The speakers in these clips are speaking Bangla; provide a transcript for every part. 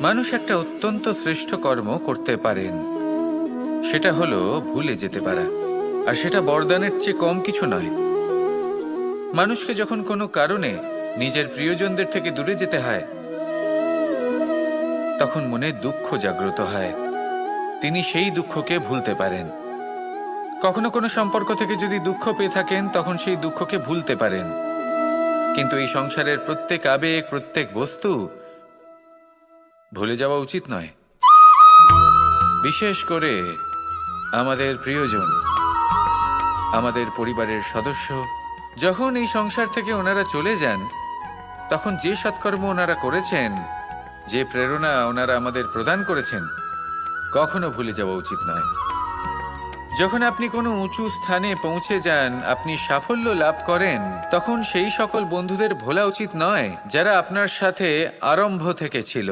মানুষ একটা অত্যন্ত শ্রেষ্ঠ কর্ম করতে পারেন, সেটা হলো ভুলে যেতে পারা। আর সেটা বরদানের চেয়ে কম কিছু নয়। মানুষকে যখন কোনো কারণে নিজের প্রিয়জনদের থেকে দূরে যেতে হয়, তখন মনে দুঃখ জাগ্রত হয়। তিনি সেই দুঃখকে ভুলতে পারেন। কখনো কোনো সম্পর্ক থেকে যদি দুঃখ পেয়ে থাকেন, তখন সেই দুঃখকে ভুলতে পারেন। কিন্তু এই সংসারের প্রত্যেক আবেগ, প্রত্যেক বস্তু ভুলে যাওয়া উচিত নয়। বিশেষ করে আমাদের প্রিয়জন, আমাদের পরিবারের সদস্য, যখন এই সংসার থেকে ওনারা চলে যান, তখন যে সৎকর্ম ওনারা করেছেন, যে প্রেরণা ওনারা আমাদের প্রদান করেছেন, কখনো ভুলে যাওয়া উচিত নয়। যখন আপনি কোনো উঁচু স্থানে পৌঁছে যান, আপনি সাফল্য লাভ করেন, তখন সেই সকল বন্ধুদের ভোলা উচিত নয় যারা আপনার সাথে আরম্ভ থেকে ছিল,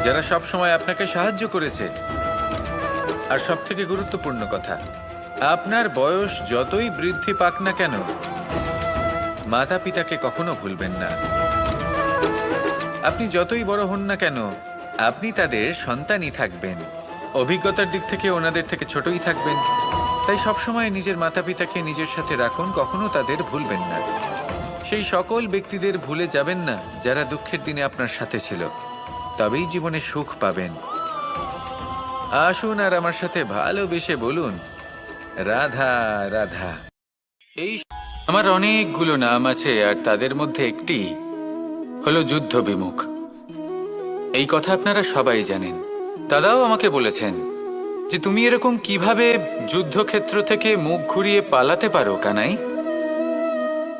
যারা সব সময় আপনাকে সাহায্য করেছে। আর সবথেকে গুরুত্বপূর্ণ কথা, আপনার বয়স যতই বৃদ্ধি পাক না কেন, মাতা পিতাকে কখনো ভুলবেন না। আপনি যতই বড় হন না কেন, আপনি তাদের সন্তানই থাকবেন। অভিজ্ঞতার দিক থেকে ওনাদের থেকে ছোটই থাকবেন। তাই সবসময় নিজের মাতা পিতাকে নিজের সাথে রাখুন, কখনো তাদের ভুলবেন না। সেই সকল ব্যক্তিদের ভুলে যাবেন না যারা দুঃখের দিনে আপনার সাথে ছিল, তবেই জীবনে সুখ পাবেন। আসুন আর আমার সাথে ভালোবেসে বলুন, রাধা রাধা। এই আমার অনেকগুলো নাম আছে, আর তাদের মধ্যে একটি হলো যুদ্ধ বিমুখ। এই কথা আপনারা সবাই জানেন। দাদাও আমাকে বলেছেন যে তুমি এরকম কিভাবে যুদ্ধক্ষেত্র থেকে মুখ ঘুরিয়ে পালাতে পারো কানাই।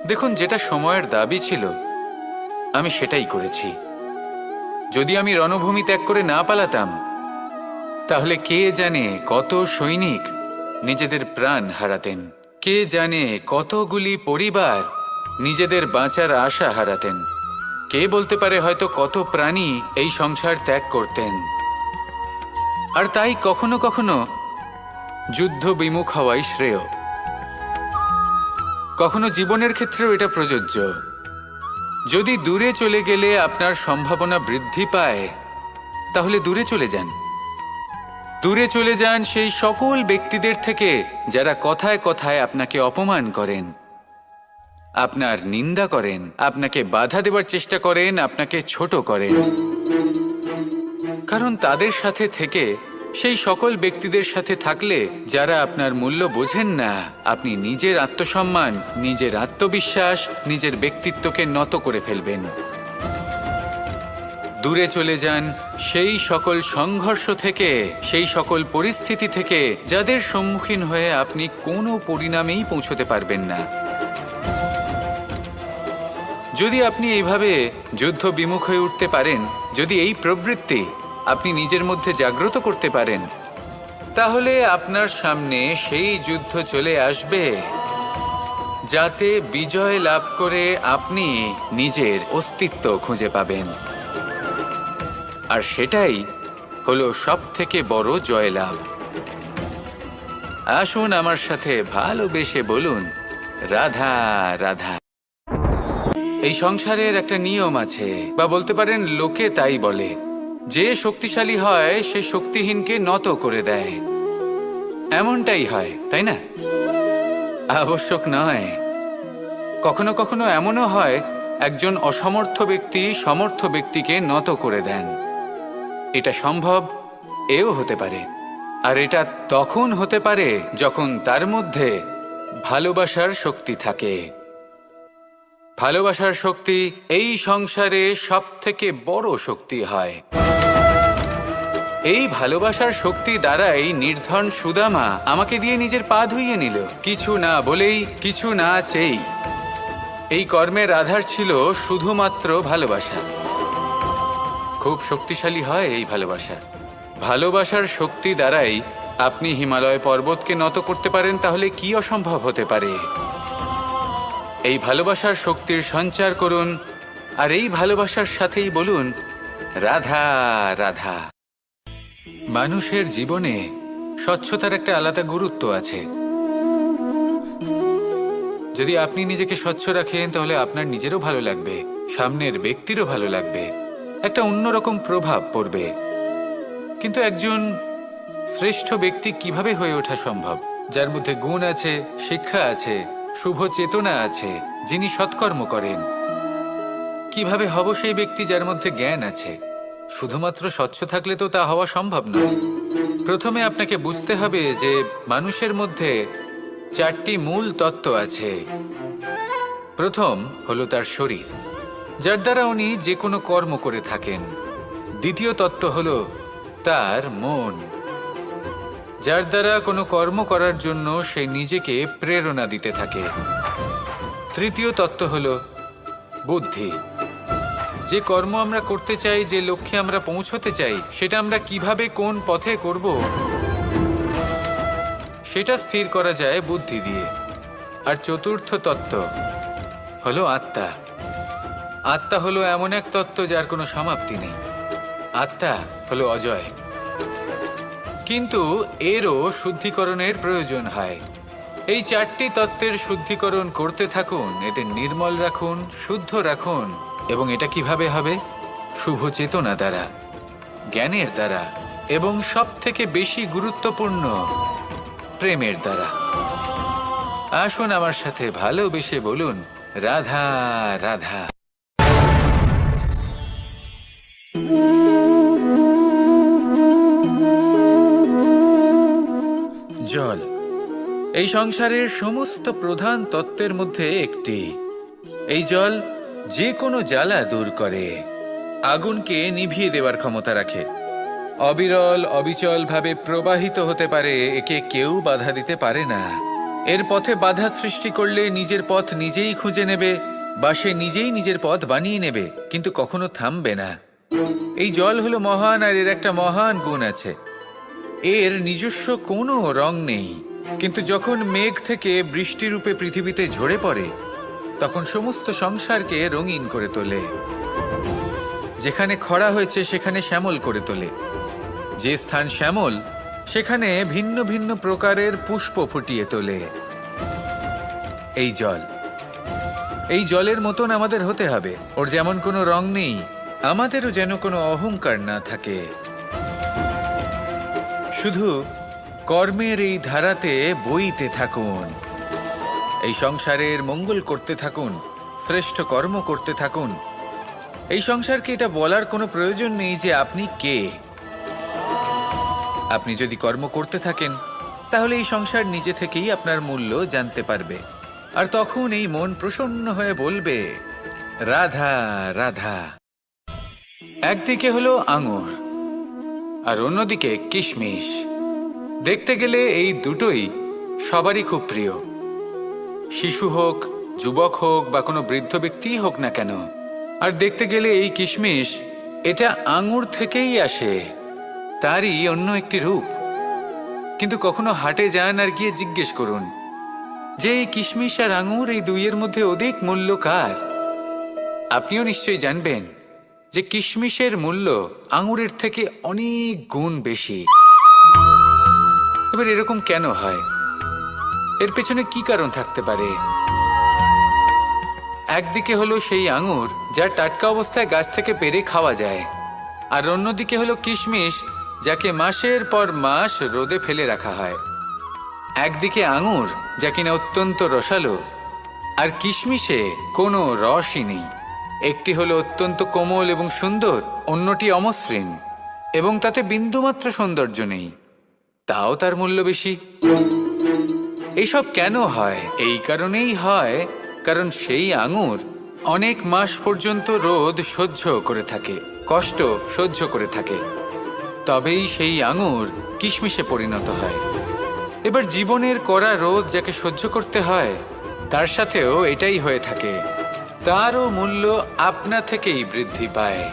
দেখুন, যেটা সময়ের দাবি ছিল আমি সেটাই করেছি। যদি আমি রণভূমি ত্যাগ করে না পালাতাম, তাহলে কে জানে কত সৈনিক নিজেদের প্রাণ হারাতেন, কে জানে কতগুলি পরিবার নিজেদের বাঁচার আশা হারাতেন, কে বলতে পারে হয়তো কত প্রাণী এই সংসার ত্যাগ করতেন। আর তাই কখনো কখনো যুদ্ধ বিমুখ হওয়াই শ্রেয়। কখনো জীবনের ক্ষেত্রেও এটা প্রযোজ্য। যদি দূরে চলে গেলে আপনার সম্ভাবনা বৃদ্ধি পায়, তাহলে দূরে চলে যান। দূরে চলে যান সেই সকল ব্যক্তিদের থেকে যারা কথায় কথায় আপনাকে অপমান করেন, আপনার নিন্দা করেন, আপনাকে বাধা দেওয়ার চেষ্টা করেন, আপনাকে ছোট করেন। কারণ তাদের সাথে থেকে, সেই সকল ব্যক্তিদের সাথে থাকলে যারা আপনার মূল্য বোঝেন না, আপনি নিজের আত্মসম্মান, নিজের আত্মবিশ্বাস, নিজের ব্যক্তিত্বকে নত করে ফেলবেন। দূরে চলে যান সেই সকল সংঘর্ষ থেকে, সেই সকল পরিস্থিতি থেকে যাদের সম্মুখীন হয়ে আপনি কোনো পরিণামেই পৌঁছতে পারবেন না। যদি আপনি এইভাবে যুদ্ধ বিমুখ হয়ে উঠতে পারেন, যদি এই প্রবৃত্তি আপনি নিজের মধ্যে জাগ্রত করতে পারেন, তাহলে আপনার সামনে সেই যুদ্ধ চলে আসবে যাতে বিজয় লাভ করে আপনি নিজের অস্তিত্ব খুঁজে পাবেন। আর সেটাই হলো সবথেকে বড় জয়লাভ। আসুন আমার সাথে ভালোবেসে বলুন, রাধা রাধা। এই সংসারের একটা নিয়ম আছে, বা বলতে পারেন লোকে তাই বলে, যে শক্তিশালী হয় সে শক্তিহীনকে নত করে দেয়। এমনটাই হয়, তাই না? আবশ্যক নয়। কখনো কখনো এমনও হয়, একজন অসমর্থ ব্যক্তি সমর্থ ব্যক্তিকে নত করে দেন। এটা সম্ভব, এও হতে পারে। আর এটা তখন হতে পারে যখন তার মধ্যে ভালোবাসার শক্তি থাকে। ভালোবাসার শক্তি এই সংসারে সবথেকে বড় শক্তি হয়। এই ভালোবাসার শক্তি দ্বারাই নির্ধন সুদামা আমাকে দিয়ে নিজের পা ধুইয়ে নিল, কিছু না বলেই, কিছু না চেয়েই। এই কর্মের আধার ছিল শুধুমাত্র ভালোবাসা। খুব শক্তিশালী হয় এই ভালোবাসা। ভালোবাসার শক্তি দ্বারাই আপনি হিমালয় পর্বতকে নত করতে পারেন, তাহলে কি অসম্ভব হতে পারে? এই ভালোবাসার শক্তির সঞ্চার করুন, আর এই ভালোবাসার সাথেই বলুন, রাধা রাধা। মানুষের জীবনে স্বচ্ছতার একটা আলাদা গুরুত্ব আছে। যদি আপনি নিজেকে স্বচ্ছ রাখেন, তাহলে আপনার নিজেরও ভালো লাগবে, সামনের ব্যক্তিরও ভালো লাগবে। একটা অন্যরকম প্রভাব পড়বে। কিন্তু একজন শ্রেষ্ঠ ব্যক্তি কিভাবে হয়ে ওঠা সম্ভব? যার মধ্যে গুণ আছে, শিক্ষা আছে, শুভ চেতনা আছে, যিনি সৎকর্ম করেন। কিভাবে হব সেই ব্যক্তি যার মধ্যে জ্ঞান আছে? শুধুমাত্র স্বচ্ছ থাকলে তো তা হওয়া সম্ভব নয়। প্রথমে আপনাকে বুঝতে হবে যে মানুষের মধ্যে 4টি মূল তত্ত্ব আছে। প্রথম হলো তার শরীর, যার দ্বারা উনি যে কোনো কর্ম করে থাকেন। দ্বিতীয় তত্ত্ব হলো তার মন, যার দ্বারা কোনো কর্ম করার জন্য সে নিজেকে প্রেরণা দিতে থাকে। তৃতীয় তত্ত্ব হলো বুদ্ধি, যে কর্ম আমরা করতে চাই, যে লক্ষ্যে আমরা পৌঁছতে চাই, সেটা আমরা কিভাবে কোন পথে করব সেটা স্থির করা যায় বুদ্ধি দিয়ে। আর চতুর্থ তত্ত্ব হলো আত্মা। আত্মা হলো এমন এক তত্ত্ব যার কোনো সমাপ্তি নেই। আত্মা হলো অজয়। কিন্তু এরও শুদ্ধিকরণের প্রয়োজন হয়। এই 4টি তত্ত্বের শুদ্ধিকরণ করতে থাকুন, এদের নির্মল রাখুন, শুদ্ধ রাখুন। এবং এটা কিভাবে হবে? শুভ চেতনা দ্বারা, জ্ঞানের দ্বারা, এবং সবথেকে বেশি গুরুত্বপূর্ণ প্রেমের দ্বারা। আসুন আমার সাথে ভালোবেসে বলুন, রাধা রাধা। জল এই সংসারের সমস্ত প্রধান তত্ত্বের মধ্যে একটি। এই জল যে কোনো জ্বালা দূর করে, আগুনকে নিভিয়ে দেওয়ার ক্ষমতা রাখে, অবিরল অবিচল ভাবে প্রবাহিত হতে পারে, একে কেউ বাধা দিতে পারে না। এর পথে বাধা সৃষ্টি করলে নিজের পথ নিজেই খুঁজে নেবে, বা সে নিজেই নিজের পথ বানিয়ে নেবে, কিন্তু কখনো থামবে না। এই জল হলো মহান, আর এর একটা মহান গুণ আছে, এর নিজস্ব কোনো রং নেই। কিন্তু যখন মেঘ থেকে বৃষ্টিরূপে পৃথিবীতে ঝরে পড়ে, তখন সমস্ত সংসারকে রঙিন করে তোলে। যেখানে খরা হয়েছে সেখানে শ্যামল করে তোলে। যে স্থান শ্যামল, সেখানে ভিন্ন ভিন্ন প্রকারের পুষ্প ফুটিয়ে তোলে। এই জল, এই জলের মতন আমাদের হতে হবে। ওর যেমন কোনো রং নেই, আমাদেরও যেন কোনো অহংকার না থাকে। শুধু কর্মের এই ধারাতে বইতে থাকুন, এই সংসারের মঙ্গল করতে থাকুন, শ্রেষ্ঠ কর্ম করতে থাকুন। এই সংসারকে এটা বলার কোনো প্রয়োজন নেই যে আপনি কে। আপনি যদি কর্ম করতে থাকেন, তাহলে এই সংসার নিজে থেকেই আপনার মূল্য জানতে পারবে। আর তখন এই মন প্রসন্ন হয়ে বলবে, রাধা রাধা। একদিকে হলো আঙুর, আর অন্যদিকে কিশমিশ। দেখতে গেলে এই দুটোই সবারই খুব প্রিয়। শিশু হোক, যুবক হোক, বা কোনো বৃদ্ধ ব্যক্তিই হোক না কেন। আর দেখতে গেলে এই কিশমিশ, এটা আঙুর থেকেই আসে, তারই অন্য একটি রূপ। কিন্তু কখনো হাটে যান আর গিয়ে জিজ্ঞেস করুন যে এই কিশমিশ আর আঙুর, এই দুইয়ের মধ্যে অধিক মূল্য কার? আপনিও নিশ্চয়ই জানবেন যে কিশমিশের মূল্য আঙুরের থেকে অনেক গুণ বেশি। এবার এরকম কেন হয়? এর পেছনে কি কারণ থাকতে পারে? একদিকে হলো সেই আঙুর যা টাটকা অবস্থায় গাছ থেকে পেড়ে খাওয়া যায়, আর অন্যদিকে হলো কিশমিশ যাকে মাসের পর মাস রোদে ফেলে রাখা হয়। একদিকে আঙুর যা কিনা অত্যন্ত রসালো, আর কিশমিশে কোনো রসই নেই। একটি হলো অত্যন্ত কোমল এবং সুন্দর, অন্যটি অমসৃণ এবং তাতে বিন্দুমাত্র সৌন্দর্য নেই, তাও তার মূল্য বেশি। এইসব কেন হয়? এই কারণেই হয় কারণ সেই আঙুর অনেক মাস পর্যন্ত রোদ সহ্য করে থাকে, কষ্ট সহ্য করে থাকে, তবেই সেই আঙুর কিশমিশে পরিণত হয়। এবার জীবনের কড়া রোদ যাকে সহ্য করতে হয়, তার সাথেও এটাই হয়ে থাকে। তারও মূল্য আপনা থেকেই বৃদ্ধি পায়।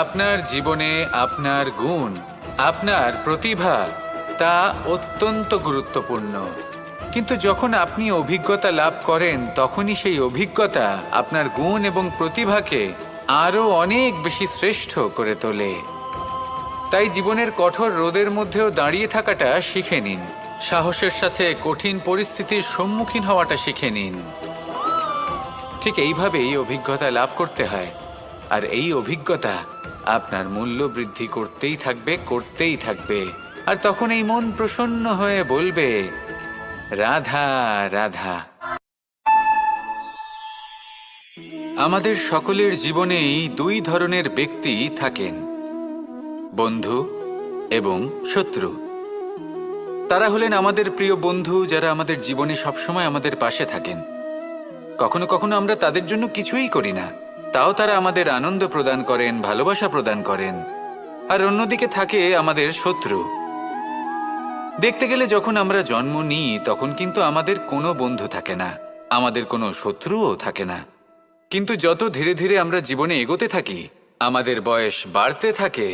আপনার জীবনে আপনার গুণ, আপনার প্রতিভা, তা অত্যন্ত গুরুত্বপূর্ণ। কিন্তু যখন আপনি অভিজ্ঞতা লাভ করেন, তখনই সেই অভিজ্ঞতা আপনার গুণ এবং প্রতিভাকে আরও অনেক বেশি শ্রেষ্ঠ করে তোলে। তাই জীবনের কঠোর রোদের মধ্যেও দাঁড়িয়ে থাকাটা শিখে নিন, সাহসের সাথে কঠিন পরিস্থিতির সম্মুখীন হওয়াটা শিখে নিন। ঠিক এইভাবেই অভিজ্ঞতা লাভ করতে হয়। আর এই অভিজ্ঞতা আপনার মূল্য বৃদ্ধি করতেই থাকবে, করতেই থাকবে। আর তখন এই মন প্রসন্ন হয়ে বলবে, রাধা রাধা। আমাদের সকলের জীবনেই দুই ধরনের ব্যক্তি থাকেন, বন্ধু এবং শত্রু। তারা হলেন আমাদের প্রিয় বন্ধু, যারা আমাদের জীবনে সবসময় আমাদের পাশে থাকেন। কখনো কখনো আমরা তাদের জন্য কিছুই করি না, তাও তারা আমাদের আনন্দ প্রদান করেন, ভালোবাসা প্রদান করেন। আর অন্যদিকে থাকে আমাদের শত্রু। দেখতে গেলে যখন আমরা জন্ম নিই তখন কিন্তু আমাদের কোনো বন্ধু থাকে না, আমাদের কোনো শত্রুও থাকে না। কিন্তু যত ধীরে ধীরে আমরা জীবনে এগোতে থাকি, আমাদের বয়স বাড়তে থাকে,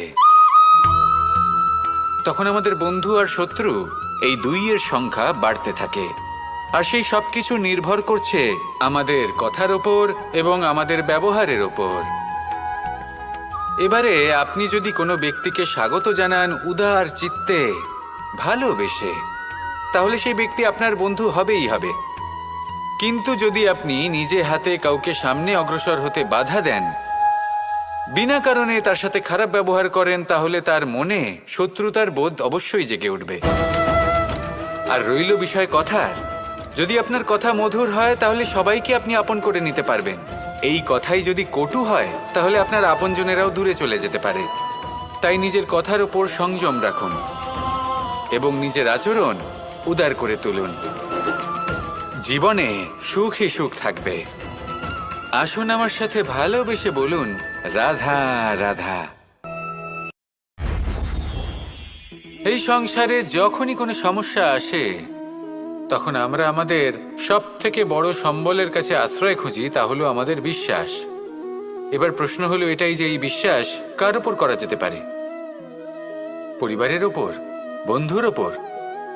তখন আমাদের বন্ধু আর শত্রু এই দুইয়ের সংখ্যা বাড়তে থাকে। আর সেই সবকিছু নির্ভর করছে আমাদের কথার ওপর এবং আমাদের ব্যবহারের ওপর। এবারে আপনি যদি কোনো ব্যক্তিকে স্বাগত জানান উদার চিত্তে, ভালোবেসে, তাহলে সেই ব্যক্তি আপনার বন্ধু হবেই হবে। কিন্তু যদি আপনি নিজে হাতে কাউকে সামনে অগ্রসর হতে বাধা দেন, বিনা কারণে তার সাথে খারাপ ব্যবহার করেন, তাহলে তার মনে শত্রুতার বোধ অবশ্যই জেগে উঠবে। আর রইল বিষয় কথার, যদি আপনার কথা মধুর হয় তাহলে সবাইকে আপনি আপন করে নিতে পারবেন। এই কথাই যদি কটু হয় তাহলে আপনার আপনজনেরাও দূরে চলে যেতে পারে। তাই নিজের কথার ওপর সংযম রাখুন এবং নিজের আচরণ উদার করে তুলুন। জীবনে সুখই সুখ থাকবে। আসুন আমার সাথে ভালোবেসে বলুন, রাধা রাধা। এই সংসারে যখনই কোনো সমস্যা আসে তখন আমরা আমাদের সব থেকে বড় সম্বলের কাছে আশ্রয় খুঁজি, তা হলো আমাদের বিশ্বাস। এবার প্রশ্ন হলো এটাই যে এই বিশ্বাস কার ওপর করা যেতে পারে? পরিবারের ওপর, বন্ধুর ওপর,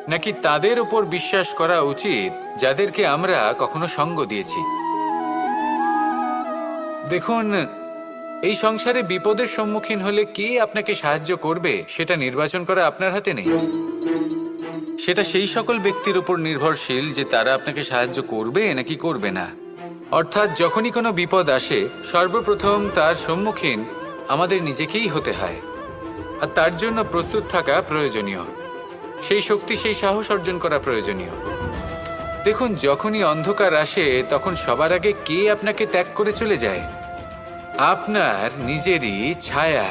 নাকি তাদের ওপর বিশ্বাস করা উচিত যাদেরকে আমরা কখনো সঙ্গ দিয়েছি? দেখুন, এই সংসারে বিপদের সম্মুখীন হলে কে আপনাকে সাহায্য করবে সেটা নির্বাচন করা আপনার হাতে নেই। সেটা সেই সকল ব্যক্তির উপর নির্ভরশীল যে তারা আপনাকে সাহায্য করবে নাকি করবে না। অর্থাৎ যখনই কোনো বিপদ আসে সর্বপ্রথম তার সম্মুখীন আমাদের নিজেকেই হতে হয়। আর তার জন্য প্রস্তুত থাকা প্রয়োজনীয়, সেই শক্তি, সেই সাহস অর্জন করা প্রয়োজনীয়। দেখুন, যখনই অন্ধকার আসে তখন সবার আগে কে আপনাকে ত্যাগ করে চলে যায়? আপনার নিজেরই ছায়া।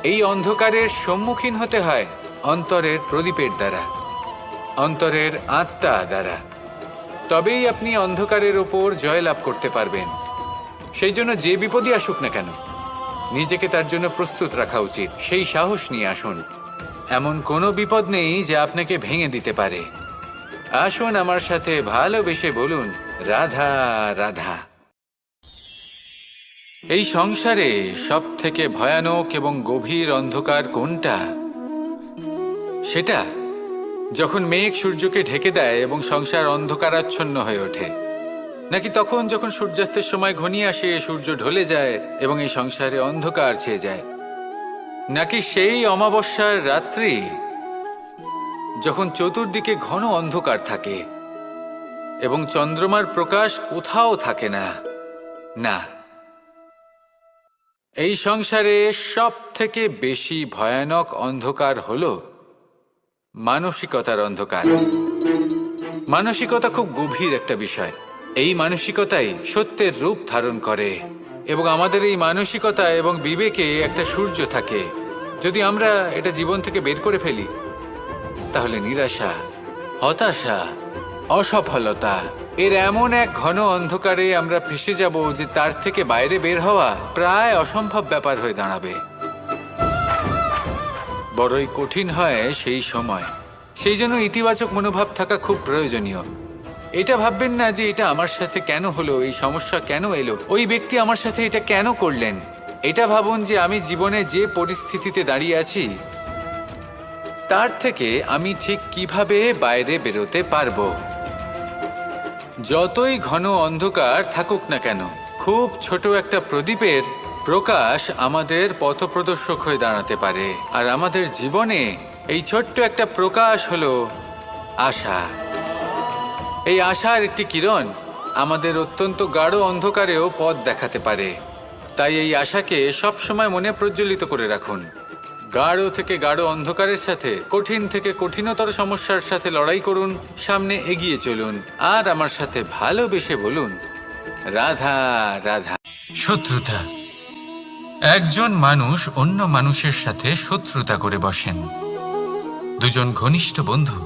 এই অন্ধকারের সম্মুখীন হতে হয় অন্তরের প্রদীপের দ্বারা, অন্তরের আত্মা দ্বারা। তবেই আপনি অন্ধকারের ওপর জয়লাভ করতে পারবেন। সেই জন্য যে বিপদই আসুক না কেন নিজেকে তার জন্য প্রস্তুত রাখা উচিত। সেই সাহস নিয়ে আসুন। এমন কোনো বিপদ নেই যা আপনাকে ভেঙে দিতে পারে। আসুন আমার সাথে ভালোবেসে বলুন, রাধা রাধা। এই সংসারে সব থেকে ভয়ানক এবং গভীর অন্ধকার কোনটা? সেটা যখন মেঘ সূর্যকে ঢেকে দেয় এবং সংসার অন্ধকারাচ্ছন্ন হয়ে ওঠে, নাকি তখন যখন সূর্যাস্তের সময় ঘনিয়ে আসে, সূর্য ঢলে যায় এবং এই সংসারে অন্ধকার ছেয়ে যায়, নাকি সেই অমাবস্যার রাত্রি যখন চতুর্দিকে ঘন অন্ধকার থাকে এবং চন্দ্রমার প্রকাশ কোথাও থাকে না? না, এই সংসারে সব থেকে বেশি ভয়ানক অন্ধকার হলো মানসিকতার অন্ধকার। মানসিকতা খুব গভীর একটা বিষয়। এই মানসিকতাই সত্যের রূপ ধারণ করে এবং আমাদের এই মানসিকতা এবং বিবেকে একটা সূর্য থাকে। যদি আমরা এটা জীবন থেকে বের করে ফেলি তাহলে নিরাশা, হতাশা, অসফলতা এর এমন এক ঘন অন্ধকারে আমরা ফেঁসে যাব যে তার থেকে বাইরে বের হওয়া প্রায় অসম্ভব ব্যাপার হয়ে দাঁড়াবে। বড়ই কঠিন হয় সেই সময়। সেই জন্য ইতিবাচক মনোভাব থাকা খুব প্রয়োজনীয়। এটা ভাববেন না যে এটা আমার সাথে কেন হলো, এই সমস্যা কেন এলো, ওই ব্যক্তি আমার সাথে এটা কেন করলেন। এটা ভাবুন যে আমি জীবনে যে পরিস্থিতিতে দাঁড়িয়ে আছি তার থেকে আমি ঠিক কিভাবে বাইরে বেরোতে পারবো। যতই ঘন অন্ধকার থাকুক না কেন, খুব ছোট একটা প্রদীপের প্রকাশ আমাদের পথপ্রদর্শক হয়ে দাঁড়াতে পারে। আর আমাদের জীবনে এই ছোট্ট একটা প্রকাশ হলো আশা। এই আশার একটি কিরণ আমাদের অত্যন্ত গাঢ় অন্ধকারেও পথ দেখাতে পারে। তাই এই আশাকে সবসময় মনে প্রজ্বলিত করে রাখুন। গাঢ় থেকে গাঢ় অন্ধকারের সাথে, কঠিন থেকে কঠিনতর সমস্যার সাথে লড়াই করুন, সামনে এগিয়ে চলুন, আর আমার সাথে ভালোবেসে বলুন, রাধা রাধা। শত্রুতা। একজন মানুষ অন্য মানুষের সাথে শত্রুতা করে বসেন। দুজন ঘনিষ্ঠ বন্ধু,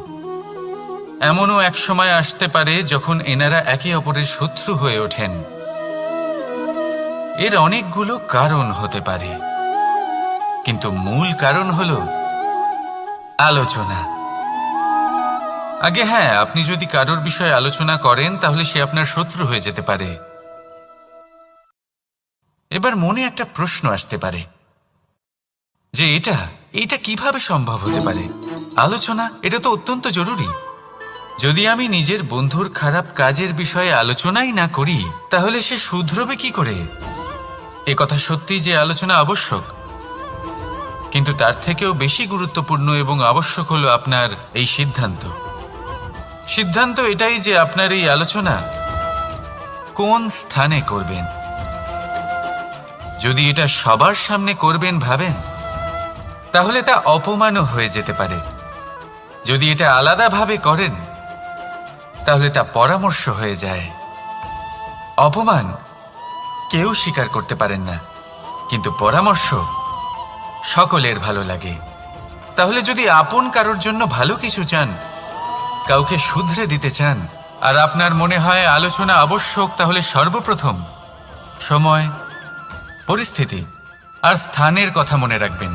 এমনও এক সময় আসতে পারে যখন এনারা একে অপরের শত্রু হয়ে ওঠেন। এর অনেকগুলো কারণ হতে পারে, কিন্তু মূল কারণ হলো আলোচনা। আগে হ্যাঁ, আপনি যদি কারোর বিষয়ে আলোচনা করেন তাহলে সে আপনার শত্রু হয়ে যেতে পারে। এবার মনে একটা প্রশ্ন আসতে পারে যে এটা কিভাবে সম্ভব হতে পারে? আলোচনা, এটা তো অত্যন্ত জরুরি। যদি আমি নিজের বন্ধুর খারাপ কাজের বিষয়ে আলোচনাই না করি তাহলে সে শুধরবে কি করে? এ কথা সত্যি যে আলোচনা আবশ্যক, কিন্তু তার থেকেও বেশি গুরুত্বপূর্ণ এবং আবশ্যক হলো আপনার এই সিদ্ধান্ত এটাই যে আপনার এই আলোচনা কোন স্থানে করবেন। যদি এটা সবার সামনে করবেন ভাবেন, তাহলে তা অপমানও হয়ে যেতে পারে। যদি এটা আলাদাভাবে করেন তাহলে তা পরামর্শ হয়ে যায়। অপমান কেউ স্বীকার করতে পারেন না, কিন্তু পরামর্শ সকলের ভালো লাগে। তাহলে যদি আপন কারোর জন্য ভালো কিছু চান, কাউকে শুধরে দিতে চান, আর আপনার মনে হয় আলোচনা আবশ্যক, তাহলে সর্বপ্রথম সময়, পরিস্থিতি আর স্থানের কথা মনে রাখবেন।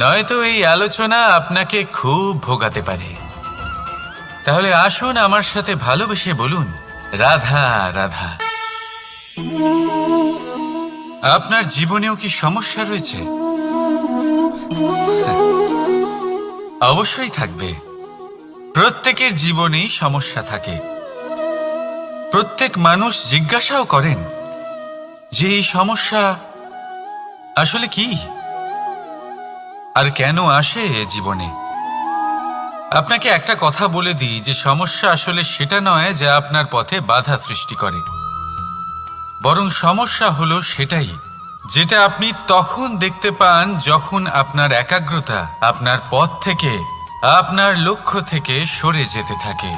নয়তো এই আলোচনা আপনাকে খুব ভোগাতে পারে। তাহলে আসুন আমার সাথে ভালোবেসে বলুন, রাধা রাধা। আপনার জীবনেও কি সমস্যা রয়েছে? অবশ্যই থাকবে। প্রত্যেকের জীবনেই সমস্যা থাকে। প্রত্যেক মানুষ জিজ্ঞাসাও করেন যে এই সমস্যা আসলে কি আর কেন আসে এ জীবনে। আপনাকে একটা কথা বলে দিই যে সমস্যা আসলে সেটা নয় যা আপনার পথে বাধা সৃষ্টি করে, বরং সমস্যা হলো সেটাই যেটা আপনি তখন দেখতে পান যখন আপনার একাগ্রতা আপনার পথ থেকে, আপনার লক্ষ্য থেকে সরে যেতে থাকে।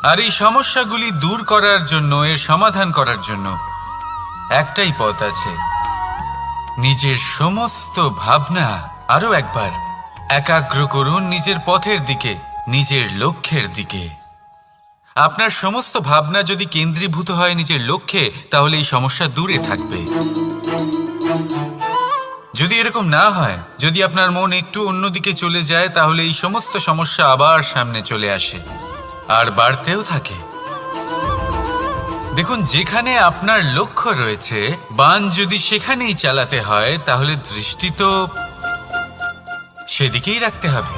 আর এই সমস্যাগুলি দূর করার জন্য, এর সমাধান করার জন্য একটাই পথ আছে। নিজের সমস্ত ভাবনা আরো একবার একাগ্র করুন নিজের পথের দিকে, নিজের লক্ষ্যের দিকে। আপনার সমস্ত ভাবনা যদি কেন্দ্রীভূত হয় নিজের লক্ষ্যে, তাহলে এই সমস্যা দূরে থাকবে। যদি এরকম না হয়, যদি আপনার মন একটু অন্যদিকে চলে যায়, তাহলে এই সমস্ত সমস্যা আবার সামনে চলে আসে আর বাড়তেও থাকে। দেখুন, যেখানে আপনার লক্ষ্য রয়েছে, বান যদি সেখানেই চালাতে হয়, তাহলে দৃষ্টি তো সেদিকেই রাখতে হবে।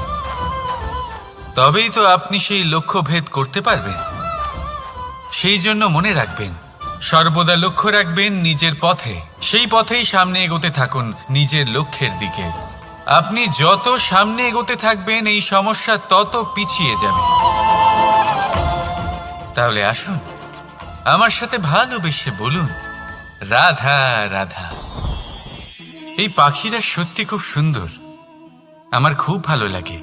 তবেই তো আপনি সেই লক্ষ্য ভেদ করতে পারবেন। সেই জন্য মনে রাখবেন, সর্বদা লক্ষ্য রাখবেন নিজের পথে, সেই পথেই সামনে এগোতে থাকুন নিজের লক্ষ্যের দিকে। আপনি যত সামনে এগোতে থাকবেন এই সমস্যা তত পিছিয়ে যাবে। তাহলে আসুন আমার সাথে ভালোবেসে বলুন, রাধা রাধা। এই পাখিরা সত্যি খুব সুন্দর, আমার খুব ভালো লাগে।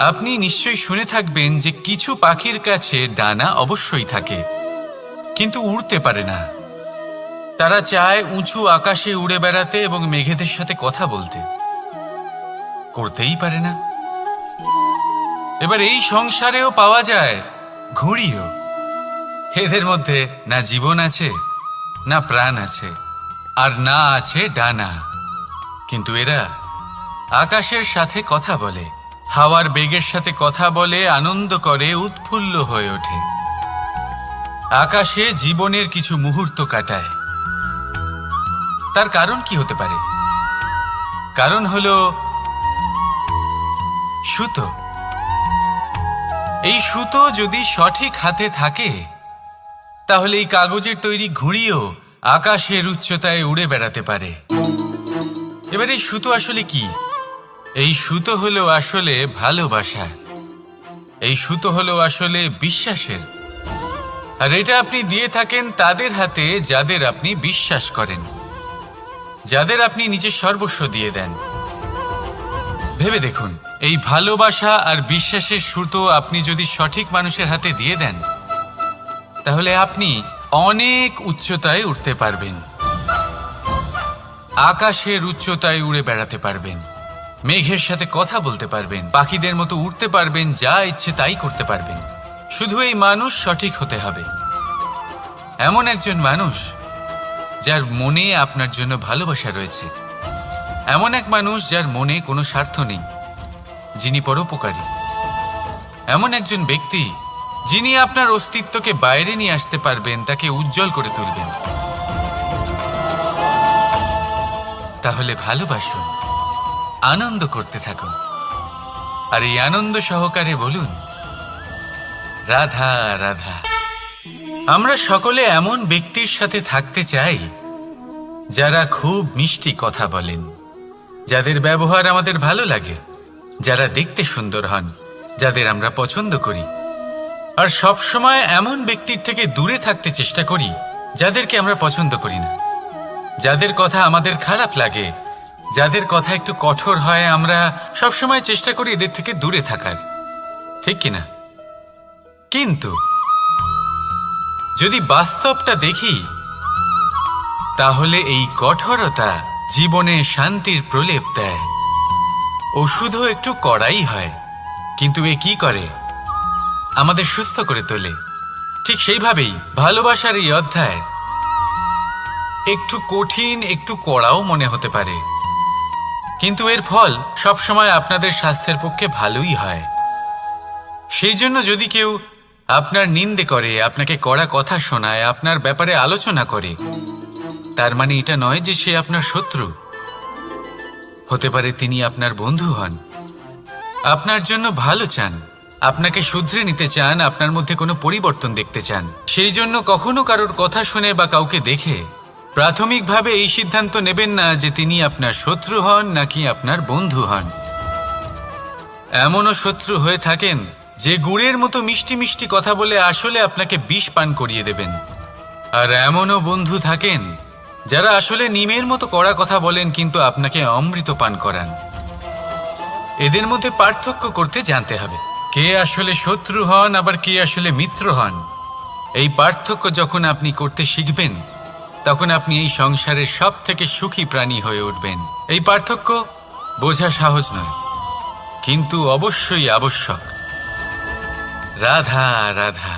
আপনি নিশ্চয়ই শুনে থাকবেন যে কিছু পাখির কাছে ডানা অবশ্যই থাকে, কিন্তু উড়তে পারে না। তারা চায় উঁচু আকাশে উড়ে বেড়াতে এবং মেঘেদের সাথে কথা বলতে, করতেই পারে না। এবার এই সংসারেও পাওয়া যায় ঘুড়িও। এদের মধ্যে না জীবন আছে, না প্রাণ আছে, আর না আছে ডানা, কিন্তু এরা আকাশের সাথে কথা বলে, হাওয়ার বেগের সাথে কথা বলে, আনন্দ করে, উৎফুল্ল হয়ে ওঠে। আকাশে জীবনের কিছু মুহূর্ত কাটায়। তার কারণ কি হতে পারে? কারণ হলো সুতো। এই সুতো যদি সঠিক হাতে থাকে, তাহলে এই কাগজের তৈরি ঘুড়িও আকাশের উচ্চতায় উড়ে বেড়াতে পারে। এবার এই সুতো আসলে কি? এই সুতো হলো আসলে ভালোবাসা। এই সুতো হলো আসলে বিশ্বাসের, আর এটা আপনি দিয়ে থাকেন তাদের হাতে যাদের আপনি বিশ্বাস করেন, যাদের আপনি নিজের সর্বস্ব দিয়ে দেন। ভেবে দেখুন, এই ভালোবাসা আর বিশ্বাসের সুতো আপনি যদি সঠিক মানুষের হাতে দিয়ে দেন, তাহলে আপনি অনেক উচ্চতায় উঠতে পারবেন, আকাশের উচ্চতায় উড়ে বেড়াতে পারবেন, মেঘের সাথে কথা বলতে পারবেন, পাখিদের মতো উড়তে পারবেন, যা ইচ্ছে তাই করতে পারবেন। শুধু এই মানুষ সঠিক হতে হবে, এমন একজন মানুষ যার মনে আপনার জন্য ভালোবাসা রয়েছে, এমন এক মানুষ যার মনে কোনো স্বার্থ নেই, যিনি পরোপকারী, এমন একজন ব্যক্তি যিনি আপনার অস্তিত্বকে বাইরে নিয়ে আসতে পারবেন, তাকে উজ্জ্বল করে তুলবেন। তাহলে ভালোবাসুন, আনন্দ করতে থাকুন, আর এই আনন্দ সহকারে বলুন, রাধা রাধা। আমরা সকলে এমন ব্যক্তির সাথে থাকতে চাই যারা খুব মিষ্টি কথা বলেন, যাদের ব্যবহার আমাদের ভালো লাগে, যারা দেখতে সুন্দর হন, যাদের আমরা পছন্দ করি। আর সব সময় এমন ব্যক্তির থেকে দূরে থাকতে চেষ্টা করি যাদেরকে আমরা পছন্দ করি না, যাদের কথা আমাদের খারাপ লাগে, যাদের কথা একটু কঠোর হয়। আমরা সব সময় চেষ্টা করি এদের থেকে দূরে থাকার, ঠিক কিনা? কিন্তু যদি বাস্তবটা দেখি, তাহলে এই কঠোরতা জীবনে শান্তির প্রলেপ দেয়। ওষুধও একটু কড়াই হয়, কিন্তু এ কি করে? আমাদের সুস্থ করে তোলে। ঠিক সেইভাবেই ভালোবাসার এই অধ্যায় একটু কঠিন, একটু কড়াও মনে হতে পারে, কিন্তু এর ফল সবসময় আপনাদের স্বাস্থ্যের পক্ষে ভালোই হয়। সেই জন্য যদি কেউ আপনার নিন্দে করে, আপনাকে কড়া কথা শোনায়, আপনার ব্যাপারে আলোচনা করে, তার মানে এটা নয় যে সে আপনার শত্রু। হতে পারে তিনি আপনার বন্ধু হন, আপনার জন্য ভালো চান, আপনাকে শুধরে নিতে চান, আপনার মধ্যে কোনো পরিবর্তন দেখতে চান। সেই জন্য কখনো কারোর কথা শুনে বা কাউকে দেখে প্রাথমিকভাবে এই সিদ্ধান্ত নেবেন না যে তিনি আপনার শত্রু হন নাকি আপনার বন্ধু হন। এমনও শত্রু হয়ে থাকেন যে গুড়ের মতো মিষ্টি মিষ্টি কথা বলে আসলে আপনাকে বিষ পান করিয়ে দেবেন, আর এমনও বন্ধু থাকেন যারা আসলে নিমের মতো কড়া কথা বলেন কিন্তু আপনাকে অমৃত পান করান। এদের মধ্যে পার্থক্য করতে জানতে হবে, কে আসলে শত্রু হন আবার কে আসলে মিত্র হন। এই পার্থক্য যখন আপনি করতে শিখবেন, তখন আপনি এই সংসারের সব থেকে সুখী প্রাণী হয়ে উঠবেন। এই পার্থক্য বোঝা সহজ নয়, কিন্তু অবশ্যই আবশ্যক। রাধা রাধা।